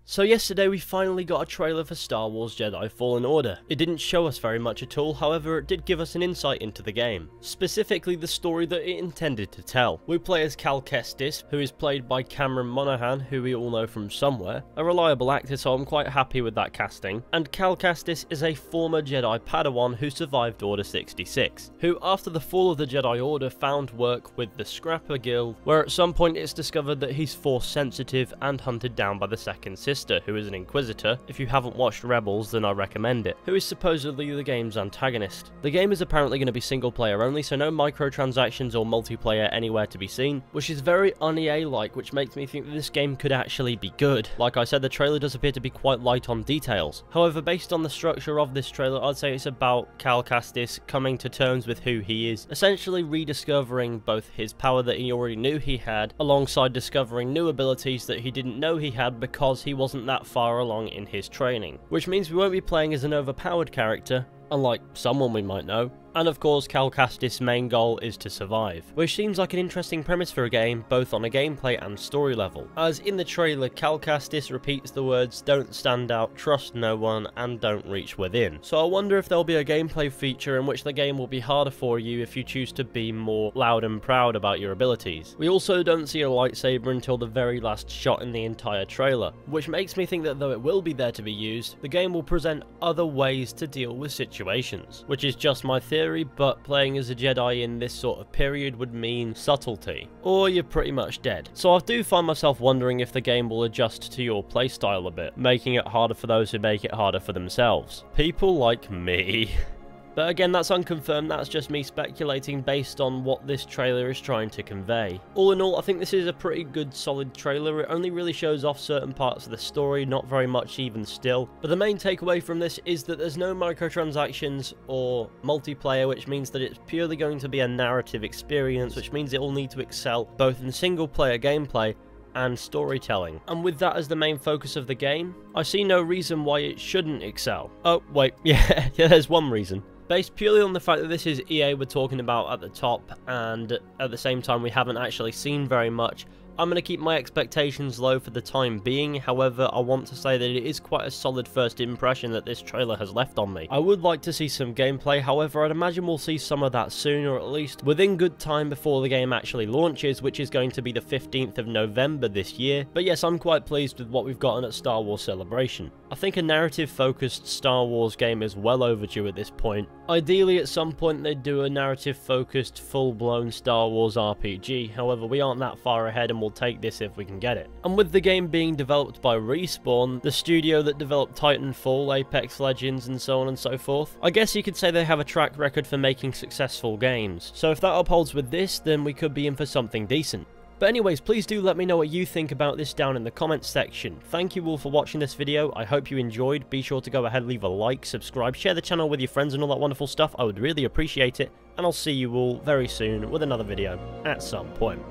So yesterday we finally got a trailer for Star Wars Jedi Fallen Order. It didn't show us very much at all, however it did give us an insight into the game. Specifically the story that it intended to tell. We play as Cal Kestis, who is played by Cameron Monaghan, who we all know from somewhere. A reliable actor, so I'm quite happy with that casting. And Cal Kestis is a former Jedi Padawan who survived Order 66, who after the fall of the Jedi Order found work with the Scrapper Guild, where at some point it's discovered that he's force sensitive and hunted down by the second sister, who is an Inquisitor. If you haven't watched Rebels, then I recommend it, who is supposedly the game's antagonist. The game is apparently going to be single player only, so no microtransactions or multiplayer anywhere to be seen, which is very un-EA-like, which makes me think that this game could actually be good. Like I said, the trailer does appear to be quite light on details. However, based on the structure of this trailer, I'd say it's about Cal Kestis coming to terms with who he is, essentially rediscovering both his power that he already knew he had, alongside discovering new abilities that he didn't know he had because he wasn't that far along in his training. Which means we won't be playing as an overpowered character, unlike someone we might know. And of course, Cal Kestis' main goal is to survive, which seems like an interesting premise for a game, both on a gameplay and story level. As in the trailer, Cal Kestis repeats the words, "Don't stand out, trust no one, and don't reach within." So I wonder if there'll be a gameplay feature in which the game will be harder for you if you choose to be more loud and proud about your abilities. We also don't see a lightsaber until the very last shot in the entire trailer, which makes me think that though it will be there to be used, the game will present other ways to deal with situations, which is just my theory, but playing as a Jedi in this sort of period would mean subtlety, or you're pretty much dead. So I do find myself wondering if the game will adjust to your playstyle a bit, making it harder for those who make it harder for themselves. People like me. But again, that's unconfirmed, that's just me speculating based on what this trailer is trying to convey. All in all, I think this is a pretty good solid trailer. It only really shows off certain parts of the story, not very much even still. But the main takeaway from this is that there's no microtransactions or multiplayer, which means that it's purely going to be a narrative experience, which means it will need to excel both in single player gameplay and storytelling. And with that as the main focus of the game, I see no reason why it shouldn't excel. Oh, wait, yeah, there's one reason. Based purely on the fact that this is EA we're talking about at the top, and at the same time we haven't actually seen very much, I'm going to keep my expectations low for the time being. However, I want to say that it is quite a solid first impression that this trailer has left on me. I would like to see some gameplay, however I'd imagine we'll see some of that soon, or at least within good time before the game actually launches, which is going to be the 15th of November this year. But yes, I'm quite pleased with what we've gotten at Star Wars Celebration. I think a narrative-focused Star Wars game is well overdue at this point. Ideally, at some point they'd do a narrative-focused, full-blown Star Wars RPG, however we aren't that far ahead and we'll take this if we can get it. And with the game being developed by Respawn, the studio that developed Titanfall, Apex Legends and so on and so forth, I guess you could say they have a track record for making successful games. So if that upholds with this, then we could be in for something decent. But anyways, please do let me know what you think about this down in the comments section. Thank you all for watching this video, I hope you enjoyed. Be sure to go ahead, leave a like, subscribe, share the channel with your friends and all that wonderful stuff, I would really appreciate it. And I'll see you all very soon with another video at some point.